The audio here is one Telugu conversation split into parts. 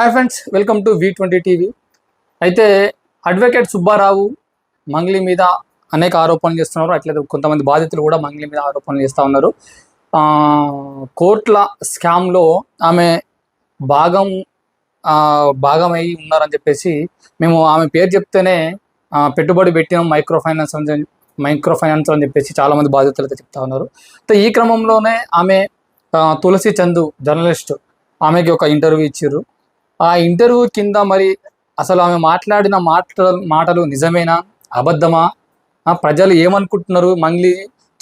Hi friends, welcome to V20 TV. అయితే అడ్వకేట్ సుబ్బారావు మంగ్లీ మీద అనేక ఆరోపణలు చేస్తున్నారు. అట్లయితే కొంతమంది బాధితులు కూడా మంగ్లీ మీద ఆరోపణలు చేస్తూ ఉన్నారు. కోర్టుల స్కామ్లో ఆమె భాగమై ఉన్నారని చెప్పేసి మేము ఆమె పేరు చెప్తేనే పెట్టుబడి పెట్టినాం మైక్రో ఫైనాన్స్ అని చెప్పేసి చాలామంది బాధితులు అయితే చెప్తా ఉన్నారు. అయితే ఈ క్రమంలోనే ఆమె తులసి చందు జర్నలిస్ట్ ఆమెకి ఒక ఇంటర్వ్యూ ఇచ్చారు. ఆ ఇంటర్వ్యూ కింద మరి అసలు ఆమె మాట్లాడిన మాటలు నిజమేనా అబద్ధమా, ప్రజలు ఏమనుకుంటున్నారు మంగ్లీ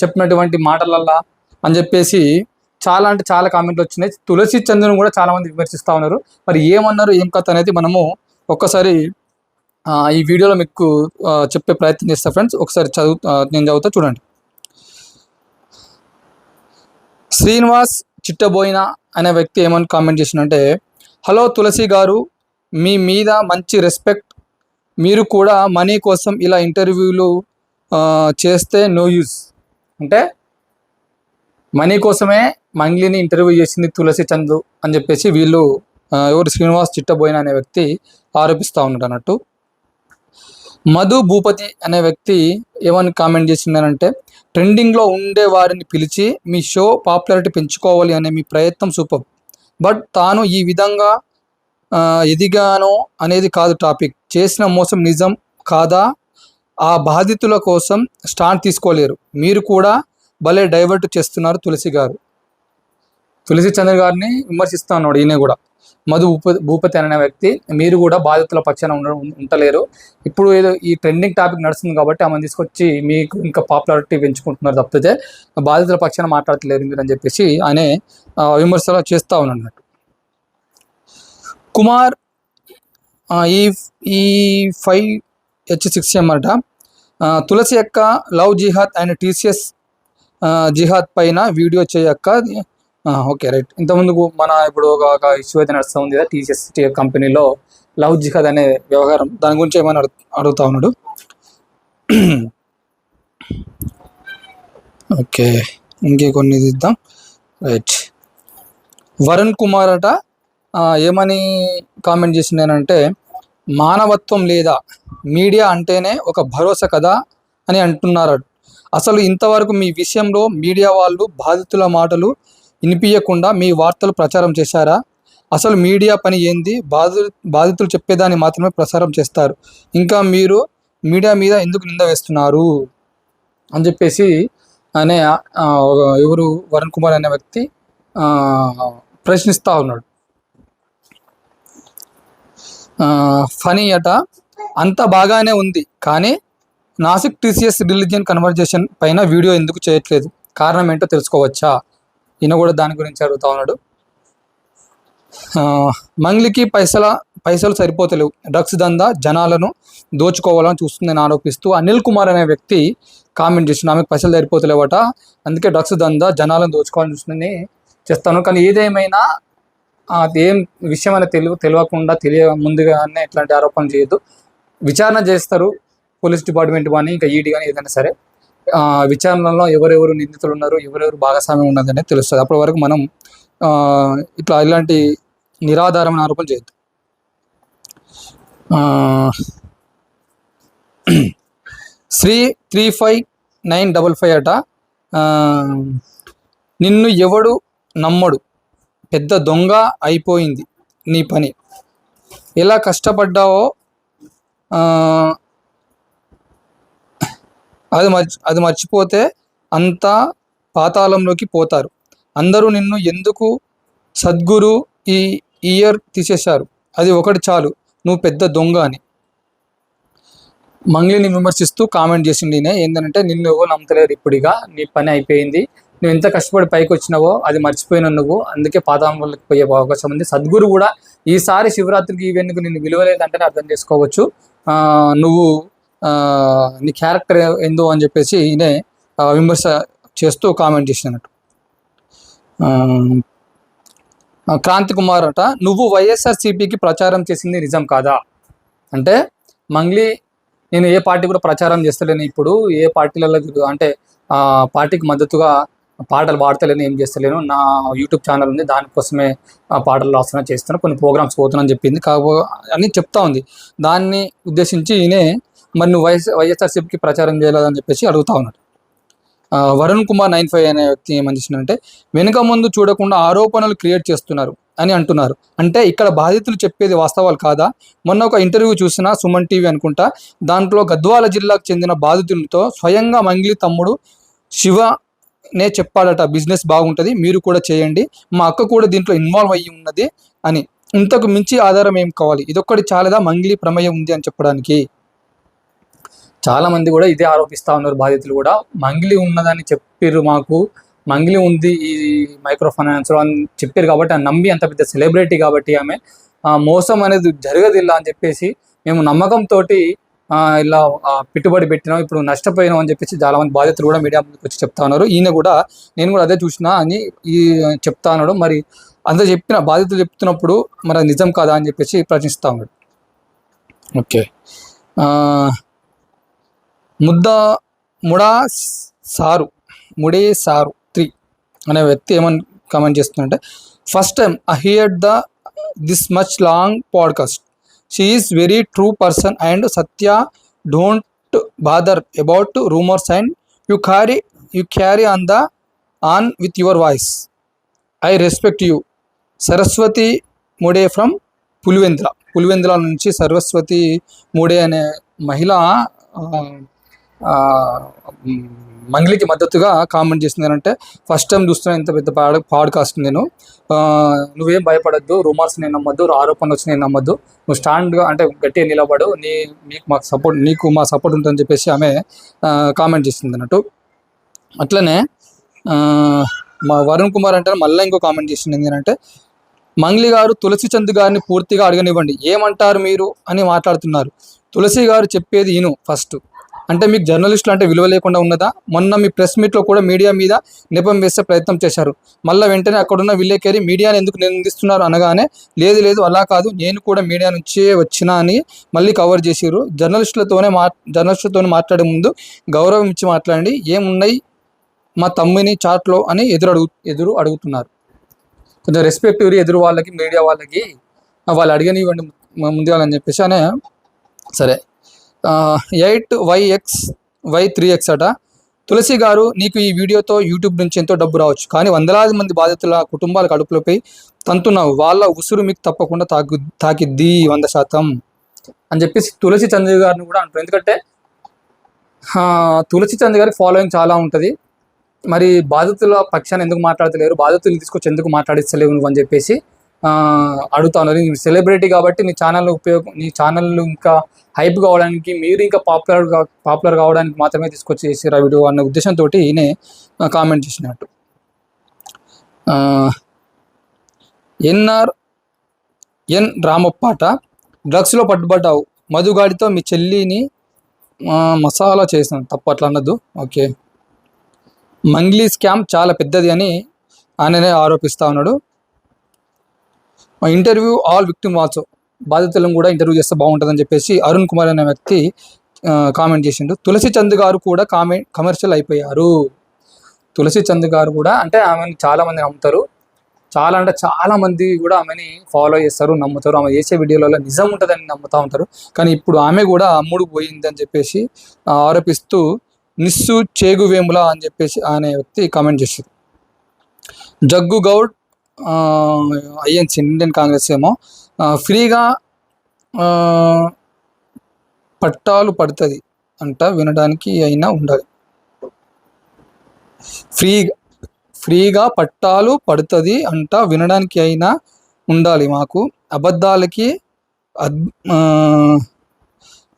చెప్పినటువంటి మాటలల్లా అని చెప్పేసి చాలా కామెంట్లు వచ్చినాయి. తులసి చందును కూడా చాలామంది విమర్శిస్తూ ఉన్నారు. మరి ఏమన్నారు, ఏం కథ అనేది మనము ఒక్కసారి ఈ వీడియోలో మీకు చెప్పే ప్రయత్నం చేస్తా ఫ్రెండ్స్. ఒకసారి నేను చదువుతా చూడండి. శ్రీనివాస్ చిట్టబోయిన అనే వ్యక్తి ఏమని కామెంట్ చేసినంటే, హలో తులసి గారు, మీ మీద మంచి రెస్పెక్ట్. మీరు కూడా మనీ కోసం ఇలా ఇంటర్వ్యూలు చేస్తే నో యూజ్. అంటే మనీ కోసమే మంగ్లీని ఇంటర్వ్యూ చేసింది తులసి చందు అని చెప్పేసి వీళ్ళు ఎవరు శ్రీనివాస్ చిట్టబోయిన అనే వ్యక్తి ఆరోపిస్తూ ఉన్నాడు అన్నట్టు. మధు భూపతి అనే వ్యక్తి ఏమని కామెంట్ చేసిందనంటే, ట్రెండింగ్లో ఉండే వారిని పిలిచి మీ షో పాపులారిటీ పెంచుకోవాలి అనే మీ ప్రయత్నం సూపర్. బట్ తాను ఈ విధంగా ఎదిగానో అనేది కాదు టాపిక్. చేసిన మోసం నిజం కాదా? ఆ బాధితుల కోసం స్టాండ్ తీసుకోలేరు. మీరు కూడా భలే డైవర్ట్ చేస్తున్నారు తులసి గారు. తులసి చంద్ర గారిని విమర్శిస్తూ ఉన్నాడు ఈయన కూడా. మధు భూపతి అనే వ్యక్తి, మీరు కూడా బాధితుల పక్షాన ఉండలేరు. ఇప్పుడు ఏదో ఈ ట్రెండింగ్ టాపిక్ నడుస్తుంది కాబట్టి ఆమెను తీసుకొచ్చి మీకు ఇంకా పాపులారిటీ పెంచుకుంటున్నారు తప్పితే బాధితుల పక్షాన మాట్లాడతలేరు మీరు అని చెప్పేసి ఆయన విమర్శలు చేస్తూ ఉన్నట్టు. కుమార్ ఈ 5H6M అట, తులసి యొక్క లవ్ జిహాద్ అండ్ TCS జిహాద్ పైన వీడియో చేయక్క. Okay right. ఇంతకుముందు ఇప్పుడు ఒక ఇష్యూ అయితే నడుస్తూ ఉంది కదా TCS కంపెనీలో లవ్ జిహాద్ అనే వ్యవహారం, దాని గురించి ఏమైనా అడుగుతా ఉన్నాడు. ఓకే, ఇంకే కొన్ని ఇద్దాం. రైట్. వరుణ్ కుమార్ అట ఏమని కామెంట్ చేసిందేనంటే, మానవత్వం లేదా, మీడియా అంటేనే ఒక భరోసా కదా అని అంటున్నారు. అసలు ఇంతవరకు మీ విషయంలో మీడియా వాళ్ళు బాధితుల మాటలు వినిపించకుండా మీ వార్తలు ప్రచారం చేశారా? అసలు మీడియా పని ఏంది? బాధితులు చెప్పేదాన్ని మాత్రమే ప్రసారం చేస్తారు. ఇంకా మీరు మీడియా మీద ఎందుకు నింద వేస్తున్నారు అని చెప్పేసి అనే ఎవరు వరుణ్ కుమార్ అనే వ్యక్తి ప్రశ్నిస్తూ ఉన్నాడు. ఫనీ అట, అంత బాగానే ఉంది కానీ నాసిక్ TCS రిలీజియన్ కన్వర్జేషన్ పైన వీడియో ఎందుకు చేయట్లేదు? కారణం ఏంటో తెలుసుకోవచ్చా? ఈయన కూడా దాని గురించి అడుగుతా ఉన్నాడు. మంగ్లీకి పైసలు సరిపోతలేవు, డ్రగ్స్ దందా జనాలను దోచుకోవాలని చూస్తుందని ఆరోపిస్తూ అనిల్ కుమార్ అనే వ్యక్తి కామెంట్ చేసిన, ఆమెకు పైసలు సరిపోతలేవట, అందుకే డ్రగ్స్ దందా జనాలను దోచుకోవాలని చూస్తుందని చేస్తాను. కానీ ఏదేమైనా అదేం విషయం అనేది తెలియకుండా ముందుగానే ఇట్లాంటి ఆరోపణలు చేయొద్దు. విచారణ చేస్తారు పోలీస్ డిపార్ట్మెంట్ కానీ ఇంకా ఈడీ కానీ ఏదైనా సరే. విచారణలో ఎవరెవరు నిందితులు ఉన్నారు, ఎవరెవరు భాగస్వామ్యం ఉన్నది అనేది తెలుస్తుంది. అప్పటి వరకు మనం ఇలాంటి నిరాధారమైన ఆరోపణలు చేయొద్దు. 35955 అట, నిన్ను ఎవడు నమ్మడు, పెద్ద దొంగ అయిపోయింది నీ పని. ఎలా కష్టపడ్డావో అది మర్చిపోతే అంతా పాతాళంలోకి పోతారు. అందరూ నిన్ను ఎందుకు సద్గురు ఈ ఇయర్ తీసేశారు, అది ఒకటి చాలు, నువ్వు పెద్ద దొంగ అని మంగ్లీని విమర్శిస్తూ కామెంట్ చేసింది. ఏంటంటే, నిన్ను ఎవరు నమ్మతలేరు, ఇప్పుడుగా నీ పని అయిపోయింది, నువ్వు ఎంత కష్టపడి పైకి వచ్చినావో అది మర్చిపోయినా నువ్వు, అందుకే పాతాళంలోకి పోయే అవకాశం ఉంది. సద్గురు కూడా ఈసారి శివరాత్రికి ఈవెంట్కు నిన్ను విలువలేదంటేనే అర్థం చేసుకోవచ్చు నువ్వు నీ క్యారెక్టర్ ఏందో అని చెప్పేసి ఈయన విమర్శ చేస్తూ కామెంట్ చేసినట్టు. క్రాంతి కుమార్ అట, నువ్వు వైఎస్ఆర్సీపీకి ప్రచారం చేసింది నిజం కాదా? అంటే మంగ్లీ, నేను ఏ పార్టీ కూడా ప్రచారం చేస్తలేను, ఇప్పుడు ఏ పార్టీలలో అంటే పార్టీకి మద్దతుగా పాటలు పాడతలేను, ఏం చేస్తలేను, నా యూట్యూబ్ ఛానల్ ఉంది, దానికోసమే పాటలు రాస్తున్నా, చేస్తున్నా, కొన్ని ప్రోగ్రామ్స్ పోతున్నా అని చెప్పింది. అని చెప్తా ఉంది. దాన్ని ఉద్దేశించి ఈయనే మరి నువ్వు వైఎస్ఆర్సీపీకి ప్రచారం చేయలేదని చెప్పేసి అడుగుతా ఉన్నాడు. వరుణ్ కుమార్ 95 అనే వ్యక్తి ఏమని చేసినంటే, వెనుక ముందు చూడకుండా ఆరోపణలు క్రియేట్ చేస్తున్నారు అని అంటున్నారు. అంటే ఇక్కడ బాధితులు చెప్పేది వాస్తవాలు కాదా? మొన్న ఒక ఇంటర్వ్యూ చూసిన సుమన్ టీవీ అనుకుంటా, దాంట్లో గద్వాల జిల్లాకు చెందిన బాధితులతో స్వయంగా మంగ్లీ తమ్ముడు శివనే చెప్పాడట, బిజినెస్ బాగుంటుంది, మీరు కూడా చేయండి, మా అక్క కూడా దీంట్లో ఇన్వాల్వ్ అయ్యి ఉన్నది అని. ఇంతకు మించి ఆధారం ఏం కావాలి? ఇదొక్కటి చాలదా మంగ్లీ ప్రమేయం ఉంది అని చెప్పడానికి? చాలా మంది కూడా ఇదే ఆరోపిస్తూ ఉన్నారు. బాధితులు కూడా మంగ్లీ ఉన్నదని చెప్పారు, మాకు మంగ్లీ ఉంది ఈ మైక్రో ఫైనాన్స్ అని చెప్పారు కాబట్టి ఆ నమ్మి, అంత పెద్ద సెలబ్రిటీ కాబట్టి ఆమె మోసం అనేది జరగదిల్లా అని చెప్పేసి మేము నమ్మకంతో ఇలా పెట్టుబడి పెట్టినాం, ఇప్పుడు నష్టపోయినాం అని చెప్పేసి చాలా మంది బాధితులు కూడా మీడియా ముందుకు వచ్చి చెప్తా ఉన్నారు. ఈయన కూడా నేను కూడా అదే చూసినా అని చెప్తా ఉన్నాడు. మరి అంత చెప్పిన బాధితులు చెప్తున్నప్పుడు మరి అది నిజం కాదా అని చెప్పేసి ప్రశ్నిస్తూ ఉన్నాడు. ఓకే, ముడే సారు 3 అనే వ్యక్తి ఏమని కామెంట్ చేస్తుందంటే, first time I hear this much long podcast, she is very true person and Satya don't bother about rumours and you carry on with your voice, I respect you. Saraswati Mude from Pulivendula నుంచి సరస్వతి ముడే అనే మహిళ మంగ్లీకి మద్దతుగా కామెంట్ చేసింది. అంటే ఫస్ట్ టైం చూస్తున్నా ఇంత పెద్ద పాడ్కాస్ట్ నేను, నువ్వేం భయపడద్దు, రూమర్స్ నేను నమ్మద్దు, ఆరోపణలు వచ్చి నేను నమ్మద్దు, నువ్వు స్టాండ్గా అంటే గట్టిగా నిలబడు, నీకు మా సపోర్ట్ ఉంటుందని చెప్పేసి ఆమె కామెంట్ చేసింది అన్నట్టు. అట్లనే మా వరుణ్ కుమార్ అంటే మళ్ళీ ఇంకో కామెంట్ చేసింది ఏంటంటే, మంగ్లీ గారు తులసి చంద్ గారిని పూర్తిగా అడగనివ్వండి, ఏమంటారు మీరు అని మాట్లాడుతున్నారు. తులసి గారు చెప్పేది ఇను ఫస్ట్. అంటే మీకు జర్నలిస్టులు అంటే విలువ లేకుండా ఉన్నదా? మొన్న మీ ప్రెస్ మీట్లో కూడా మీడియా మీద నెపం వేసే ప్రయత్నం చేశారు. మళ్ళీ వెంటనే అక్కడున్న విలేకరి మీడియాని ఎందుకు నిందిస్తున్నారు అనగానే, లేదు అలా కాదు, నేను కూడా మీడియా నుంచే వచ్చినా అని మళ్ళీ కవర్ చేసిర్రు. జర్నలిస్టులతో మాట్లాడే ముందు గౌరవం ఇచ్చి మాట్లాడండి, ఏమున్నాయి మా తమ్మిని చాట్లో అని ఎదురు అడుగుతున్నారు. కొంచెం రెస్పెక్ట్ ఎదురు వాళ్ళకి, మీడియా వాళ్ళకి, వాళ్ళు అడిగనివ్వండి ముందుగా అని చెప్పేసి అనే. సరే, 8YXY3X అట, తులసి గారు నీకు ఈ వీడియోతో యూట్యూబ్ నుంచి ఎంతో డబ్బు రావచ్చు, కానీ వందలాది మంది బాధితుల కుటుంబాల కడుపులపై తంతున్నావు, వాళ్ళ ఉసురు మీకు తప్పకుండా తాకిద్ది 100% అని చెప్పేసి తులసి చంద్ గారిని కూడా అంటారు. ఎందుకంటే తులసి చంద్ గారికి ఫాలోయింగ్ చాలా ఉంటుంది. మరి బాధితుల పక్షాన్ని ఎందుకు మాట్లాడతలేరు, బాధితులు తీసుకొచ్చి ఎందుకు మాట్లాడిస్తలేవు నువ్వు అని చెప్పేసి అడుగుతా ఉన్నారు. నీ సెలబ్రిటీ కాబట్టి నీ ఛానల్ ఇంకా హైప్ కావడానికి, మీరు ఇంకా పాపులర్ కావడానికి మాత్రమే తీసుకొచ్చి చేసారు ఆ వీడియో అన్న ఉద్దేశంతో ఈయనే కామెంట్ చేసినట్టు. ఎన్ రామప్పాట, డ్రగ్స్లో పట్టుబడ్డావు, మధుగాడితో మీ చెల్లిని మసాలా చేసిన, తప్పు అట్లా అన్నద్దు. ఓకే, మంగ్లీ స్కామ్ చాలా పెద్దది అని ఆయననే ఆరోపిస్తూ ఉన్నాడు. ఇంటర్వ్యూ ఆల్ విక్టిమ్ ఆల్సో, బాధితులను కూడా ఇంటర్వ్యూ చేస్తే బాగుంటుందని చెప్పేసి అరుణ్ కుమార్ అనే వ్యక్తి కామెంట్ చేసిండు. తులసి చంద్ గారు కూడా కమర్షియల్ అయిపోయారు. తులసి చంద్ గారు కూడా అంటే ఆమెను చాలామంది నమ్ముతారు, చాలా మంది కూడా ఆమెని ఫాలో చేస్తారు, నమ్ముతారు, ఆమె చేసే వీడియోలలో నిజం ఉంటుందని నమ్ముతూ ఉంటారు. కానీ ఇప్పుడు ఆమె కూడా అమ్ముడు పోయింది అని చెప్పేసి ఆరోపిస్తూ నిస్సు చేగువేముల అని చెప్పేసి అనే వ్యక్తి కామెంట్ చేశారు. జగ్గు గౌడ్ ఐఎన్సి ఇండియన్ కాంగ్రెస్ ఏమో, ఫ్రీగా పట్టాలు పడుతుంది అంట, వినడానికి అయినా ఉండాలి. ఫ్రీగా పట్టాలు పడుతుంది అంట, వినడానికి అయినా ఉండాలి, మాకు అబద్ధాలకి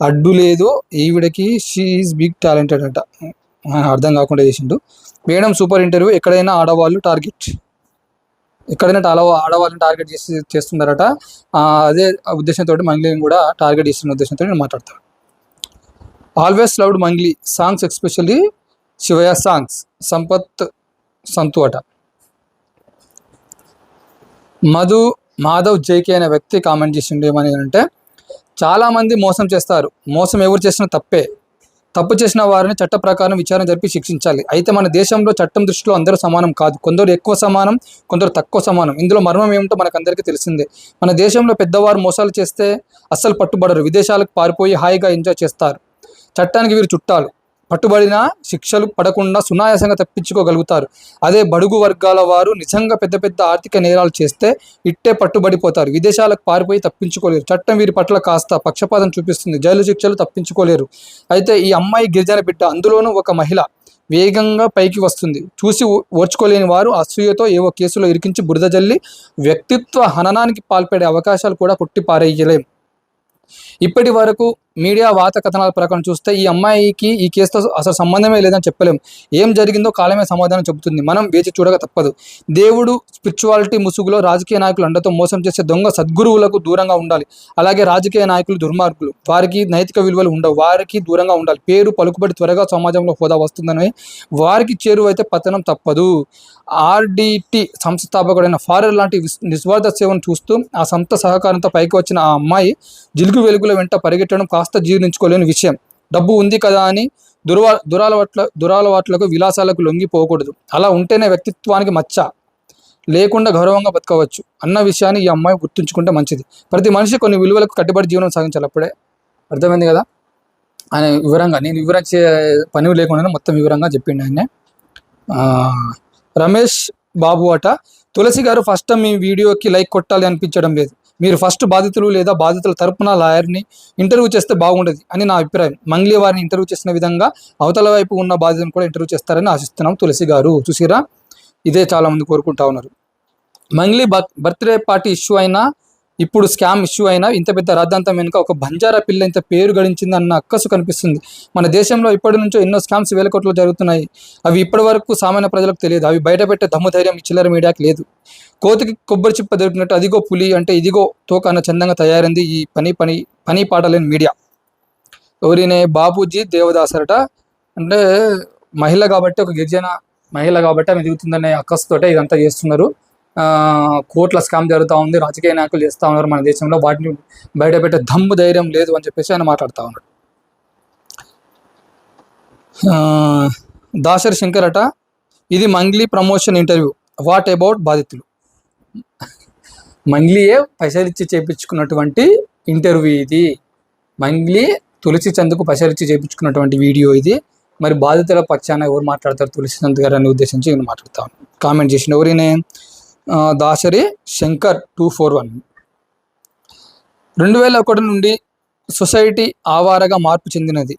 అడ్డు లేదు, ఈవిడకి షీ ఈజ్ బిగ్ టాలెంటెడ్ అంట, అర్థం కాకుండా చేసిండు. మేడం సూపర్ ఇంటర్వ్యూ, ఎక్కడైనా ఆడవాళ్ళని టార్గెట్ చేస్తున్నారట. అదే ఉద్దేశంతో మంగ్లీని కూడా టార్గెట్ చేస్తున్న ఉద్దేశంతో నేను మాట్లాడతాను. Always loved Mangli songs, especially Shivayya songs, Sampath సంతు అట. మాధవ్ జేకే అనే వ్యక్తి కామెంట్ చేసిండు ఏమని అంటే, చాలామంది మోసం చేస్తారు, మోసం ఎవరు చేసినా తప్పే, తప్పు చేసిన వారిని చట్ట ప్రకారం విచారణ జరిపి శిక్షించాలి. అయితే మన దేశంలో చట్టం దృష్టిలో అందరూ సమానం కాదు. కొందరు ఎక్కువ సమానం, కొందరు తక్కువ సమానం. ఇందులో మర్మం ఏమిటో మనకందరికీ తెలిసిందే. మన దేశంలో పెద్దవారు మోసాలు చేస్తే అస్సలు పట్టుబడరు. విదేశాలకు పారిపోయి హాయిగా ఎంజాయ్ చేస్తారు. చట్టానికి వీరు చుట్టాలు. పట్టుబడిన శిక్షలు పడకుండా సునాయాసంగా తప్పించుకోగలుగుతారు. అదే బడుగు వర్గాల వారు నిజంగా పెద్ద పెద్ద ఆర్థిక నేరాలు చేస్తే ఇట్టే పట్టుబడిపోతారు. విదేశాలకు పారిపోయి తప్పించుకోలేరు. చట్టం వీరి పట్ల కాస్త పక్షపాతం చూపిస్తుంది. జైలు శిక్షలు తప్పించుకోలేరు. అయితే ఈ అమ్మాయి గిరిజన బిడ్డ, అందులోనూ ఒక మహిళ, వేగంగా పైకి వస్తుంది. చూసి ఓర్చుకోలేని వారు అసూయతో ఏవో కేసులో ఇరికించి బురద జల్లి వ్యక్తిత్వ హననానికి పాల్పడే అవకాశాలు కూడా కొట్టి పారేయలేం. ఇప్పటి వరకు మీడియా వాత కథనాల ప్రకారం చూస్తే ఈ అమ్మాయికి ఈ కేసుతో అసలు సంబంధమే లేదని చెప్పలేం. ఏం జరిగిందో కాలమే సమాధానం చెబుతుంది. మనం వేచి చూడక తప్పదు. దేవుడు స్పిరిచువాలిటీ ముసుగులో రాజకీయ నాయకులు అండతో మోసం చేసే దొంగ సద్గురువులకు దూరంగా ఉండాలి. అలాగే రాజకీయ నాయకులు దుర్మార్గులు, వారికి నైతిక విలువలు ఉండవు, వారికి దూరంగా ఉండాలి. పేరు పలుకుబడి త్వరగా సమాజంలో హోదా వస్తుందని వారికి చేరువైతే పతనం తప్పదు. ఆర్డిటి సంస్థాపకుడైన ఫారెర్ లాంటి నిస్వార్థ సేవను చూస్తూ ఆ సంస్థ సహకారంతో పైకి వచ్చిన ఆ అమ్మాయి జిలుగు వెలుగుల వెంట పరిగెట్టడం కాస్త జీర్ణించుకోలేని విషయం. డబ్బు ఉంది కదా అని దురాలవాట్లకు విలాసాలకు లొంగిపోకూడదు. అలా ఉంటేనే వ్యక్తిత్వానికి మచ్చ లేకుండా గౌరవంగా బతకవచ్చు అన్న విషయాన్ని ఈ అమ్మాయి గుర్తుంచుకుంటే మంచిది. ప్రతి మనిషి కొన్ని విలువలకు కట్టుబడి జీవనం సాగించాలి. అప్పుడే అర్థమైంది కదా ఆయన వివరంగా. నేను వివరించే పని లేకుండా మొత్తం వివరంగా చెప్పిండు ఆయన. రమేష్ బాబు అట, తులసి గారు ఫస్ట్ టైం మీ వీడియోకి లైక్ కొట్టాలి అనిపించడం లేదు. మీరు ఫస్ట్ బాధితులు లేదా బాధితుల తరపున లాయర్ని ఇంటర్వ్యూ చేస్తే బాగుండేది అని నా అభిప్రాయం. మంగ్లీ వారిని ఇంటర్వ్యూ చేసిన విధంగా అవతల వైపు ఉన్న బాధితులను కూడా ఇంటర్వ్యూ చేస్తారని ఆశిస్తున్నాం. తులసి గారు చూసిరా, ఇదే చాలామంది కోరుకుంటా ఉన్నారు. మంగ్లీ బర్త్డే పార్టీ ఇష్యూ అయినా, ఇప్పుడు స్కామ్ ఇష్యూ అయినా, ఇంత పెద్ద రాద్ధాంతం వెనుక ఒక బంజారా పిల్ల ఇంత పేరు గడించింది అన్న అక్కసు కనిపిస్తుంది. మన దేశంలో ఇప్పటి నుంచో ఎన్నో స్కామ్స్ వేల కోట్లు జరుగుతున్నాయి. అవి ఇప్పటి వరకు సామాన్య ప్రజలకు తెలియదు. అవి బయట పెట్టే దమ్ము ధైర్యం ఈ చిల్లర మీడియాకి లేదు. కోతికి కొబ్బరి చిప్ప దొరికినట్టు అదిగో పులి అంటే ఇదిగో తోక అన్న చందంగా తయారైంది ఈ పని పాటలేని మీడియా. ఎవరినే బాబూజీ దేవదాసరట, అంటే మహిళ కాబట్టి, ఒక గిరిజన మహిళ కాబట్టి ఆమె దిగుతుందనే అక్కసుతోటే ఇదంతా చేస్తున్నారు. కోట్ల స్కామ్ జరుగుతూ ఉంది, రాజకీయ నాయకులు చేస్తూ ఉన్నారు మన దేశంలో. వాటిని బయట పెట్టే దమ్ము ధైర్యం లేదు అని చెప్పేసి ఆయన మాట్లాడుతూ ఉన్నాడు. దాసరి శంకర్ అట, ఇది Mangli promotion interview, what about బాధితులు. మంగ్లీయే పైసలు ఇచ్చి చేయించుకున్నటువంటి ఇంటర్వ్యూ ఇది. మంగ్లీ తులసి చంద్కు పైసలు ఇచ్చి చేయించుకున్నటువంటి వీడియో ఇది. మరి బాధితుల పక్షాన ఎవరు మాట్లాడతారు? తులసి చంద్ గారు అని ఉద్దేశించి నేను మాట్లాడతాను. కామెంట్ చేసిన ఎవరినే దాసరి శంకర్ 241. 2001 నుండి సొసైటీ ఆవారగా మార్పు చెందినది.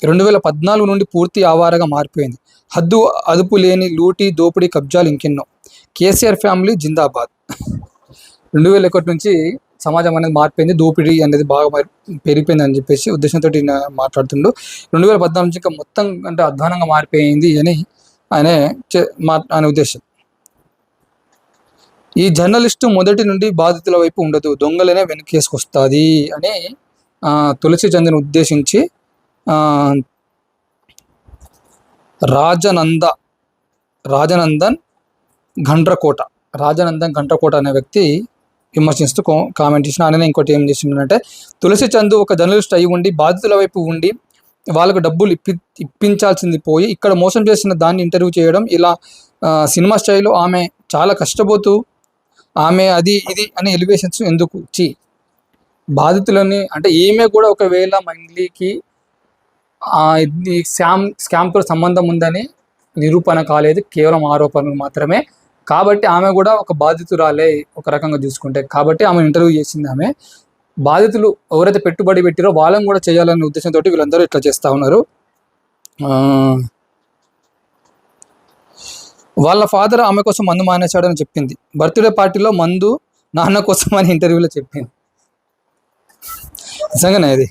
2014 నుండి పూర్తి ఆవారగా మారిపోయింది. హద్దు అదుపు లేని లూటీ దోపిడీ కబ్జాలు ఇంకెన్నో. కేసీఆర్ ఫ్యామిలీ జిందాబాద్. 2001 నుంచి సమాజం అనేది మారిపోయింది, దోపిడీ అనేది బాగా పెరిగిపోయింది అని చెప్పేసి ఉద్దేశంతో మాట్లాడుతుండు. 2014 నుంచి ఇంకా మొత్తం అంటే అధ్వానంగా మారిపోయింది అని ఆయన ఉద్దేశం. ఈ జర్నలిస్టు మొదటి నుండి బాధితుల వైపు ఉండదు, దొంగలనే వెనకేసుకొస్తుంది అని తులసి చంద్ని ఉద్దేశించి రాజనందన్ గండ్రకోట అనే వ్యక్తి విమర్శిస్తూ కామెంట్ చేసిన. ఆయన ఇంకోటి ఏం చేసిందంటే, తులసి చంద్ ఒక జర్నలిస్ట్ అయి ఉండి బాధితుల వైపు ఉండి వాళ్ళకు డబ్బులు ఇప్పించాల్సింది పోయి ఇక్కడ మోసం చేసిన దాన్ని ఇంటర్వ్యూ చేయడం, ఇలా సినిమా స్టైల్లో ఆమె చాలా కష్టపోతూ ఆమె అది ఇది అని ఎలివేషన్స్ ఎందుకు బాధితులని. అంటే ఈమె కూడా ఒకవేళ మంగ్లీకి స్కామ్తో సంబంధం ఉందని నిరూపణ కాలేదు, కేవలం ఆరోపణలు మాత్రమే. కాబట్టి ఆమె కూడా ఒక బాధితురాలే ఒక రకంగా చూసుకుంటే. కాబట్టి ఆమె ఇంటర్వ్యూ చేసింది. ఆమె బాధితులు ఎవరైతే పెట్టుబడి పెట్టిరో వాళ్ళని కూడా చేయాలనే ఉద్దేశంతో వీళ్ళందరూ ఇట్లా చేస్తూ ఉన్నారు. వాళ్ళ ఫాదర్ ఆమె కోసం మందు మానేశాడని చెప్పింది. బర్త్డే పార్టీలో మందు నాన్న కోసం అని ఇంటర్వ్యూలో చెప్పింది. నిజంగానే అది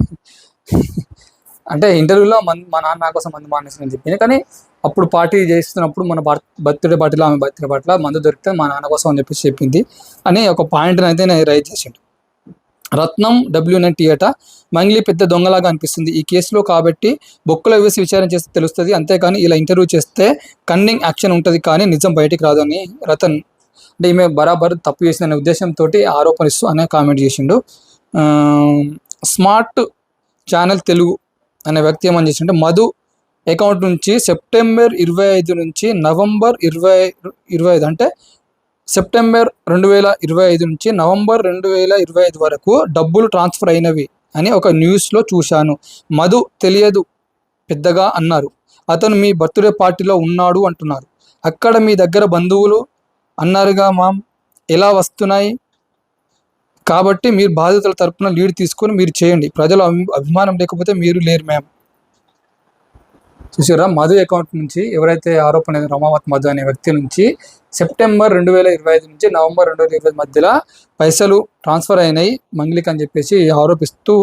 అంటే ఇంటర్వ్యూలో మా నాన్న నా కోసం మందు మానేసాడని చెప్పింది. కానీ అప్పుడు పార్టీ చేస్తున్నప్పుడు మన బర్త్డే పార్టీలో ఆమె బర్త్డే పార్టీలో మందు దొరికితే మా నాన్న కోసం అని చెప్పేసి చెప్పింది అని ఒక పాయింట్ని అయితే నేను రైజ్ చేసిండు. రత్నం WNT అట, మంగ్లీ పెద్ద దొంగలాగా అనిపిస్తుంది ఈ కేసులో కాబట్టి బొక్కలో వేసి విచారణ చేస్తే తెలుస్తుంది, అంతేకాని ఇలా ఇంటర్వ్యూ చేస్తే కన్నింగ్ యాక్షన్ ఉంటుంది కానీ నిజం బయటికి రాదు అని రతన్ అంటే ఈమె బరాబర్ తప్పు చేసిన ఉద్దేశంతో ఆరోపణిస్తూ అనే కామెంట్ చేసిండు. స్మార్ట్ ఛానల్ తెలుగు అనే వ్యక్తి ఏమని చేసింటే మధు అకౌంట్ నుంచి సెప్టెంబర్ 25 నుంచి నవంబర్ 25 అంటే సెప్టెంబర్ 2025 నుంచి నవంబర్ 2025 వరకు డబ్బులు ట్రాన్స్ఫర్ అయినవి అని ఒక న్యూస్లో చూశాను. మధు తెలియదు పెద్దగా అన్నారు. అతను మీ బర్త్డే పార్టీలో ఉన్నాడు అంటున్నారు. అక్కడ మీ దగ్గర బంధువులు అన్నారుగా మామ్, ఎలా వస్తున్నాయి? కాబట్టి మీరు బాధితుల తరపున లీడ్ తీసుకొని మీరు చేయండి. ప్రజల అభిమానం లేకపోతే మీరు లేరు మ్యామ్. చూసారా, మధు అకౌంట్ నుంచి ఎవరైతే ఆరోపణ రమావత్ మధు అనే వ్యక్తి నుంచి సెప్టెంబర్ 2025 నుంచి నవంబర్ 2025 మధ్యలో పైసలు ట్రాన్స్ఫర్ అయినాయి మంగ్లీకి అని చెప్పేసి ఆరోపిస్తూ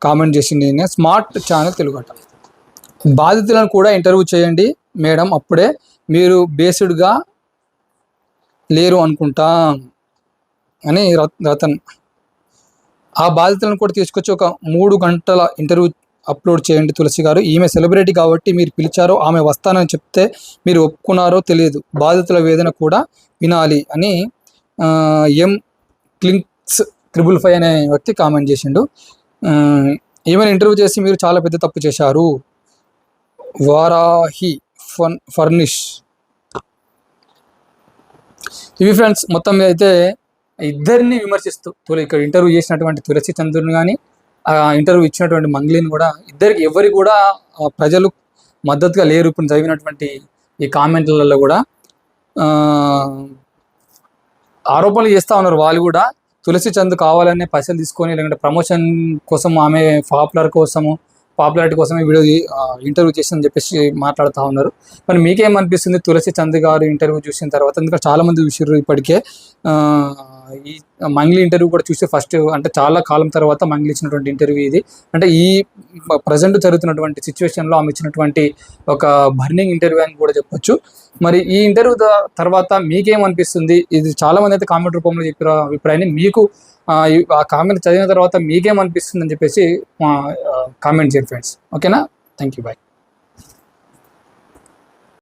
కామెంట్ చేసింది. స్మార్ట్ ఛానల్ తెలుగట. బాధితులను కూడా ఇంటర్వ్యూ చేయండి మేడం, అప్పుడే మీరు బేస్డ్గా లేరు అనుకుంటా అని రతన్. ఆ బాధితులను కూడా తీసుకొచ్చి ఒక 3 గంటల ఇంటర్వ్యూ అప్లోడ్ చేయండి తులసి గారు. ఈమె సెలబ్రిటీ కాబట్టి మీరు పిలిచారో, ఆమె వస్తానని చెప్తే మీరు ఒప్పుకున్నారో తెలియదు. బాధితుల వేదన కూడా వినాలి అని ఎం క్లింక్స్ 555 అనే వ్యక్తి కామెంట్ చేసిండు. ఈమెను ఇంటర్వ్యూ చేసి మీరు చాలా పెద్ద తప్పు చేశారు. వారాహి ఫర్నిష్. ఇవి ఫ్రెండ్స్, మొత్తం మీద అయితే ఇద్దరిని విమర్శిస్తూ ఇక్కడ ఇంటర్వ్యూ చేసినటువంటి తులసి చంద్రుని కానీ ఇంటర్వ్యూ ఇచ్చినటువంటి మంగ్లీని కూడా ఎవరికి కూడా ప్రజలు మద్దతుగా లేరు. ఇప్పుడు చదివినటువంటి ఈ కామెంట్లలో కూడా ఆరోపణలు చేస్తూ ఉన్నారు. వాళ్ళు కూడా తులసి చంద్ కావాలనే పైసలు తీసుకొని లేదంటే ప్రమోషన్ కోసం, ఆమె పాపులారిటీ కోసమే ఇంటర్వ్యూ చేసిందని చెప్పేసి మాట్లాడుతూ ఉన్నారు. మరి మీకేమనిపిస్తుంది తులసి చంద్ గారు ఇంటర్వ్యూ చూసిన తర్వాత? ఎందుకంటే చాలామంది చూసారు ఇప్పటికే. ఈ మంగ్లీ ఇంటర్వ్యూ కూడా చూస్తే ఫస్ట్ అంటే చాలా కాలం తర్వాత మంగ్లీ ఇచ్చినటువంటి ఇంటర్వ్యూ ఇది. అంటే ఈ ప్రజెంట్ జరుగుతున్నటువంటి సిచ్యువేషన్లో ఆమె ఇచ్చినటువంటి ఒక బర్నింగ్ ఇంటర్వ్యూ అని కూడా చెప్పొచ్చు. మరి ఈ ఇంటర్వ్యూ తర్వాత మీకేమనిపిస్తుంది? ఇది చాలామంది అయితే కామెంట్ రూపంలో చెప్పిన అభిప్రాయాన్ని మీకు ఆ కామెంట్ చదివిన తర్వాత మీకేమనిపిస్తుంది అని చెప్పేసి కామెంట్ చేయండి ఫ్రెండ్స్. ఓకేనా? Thank you, bye.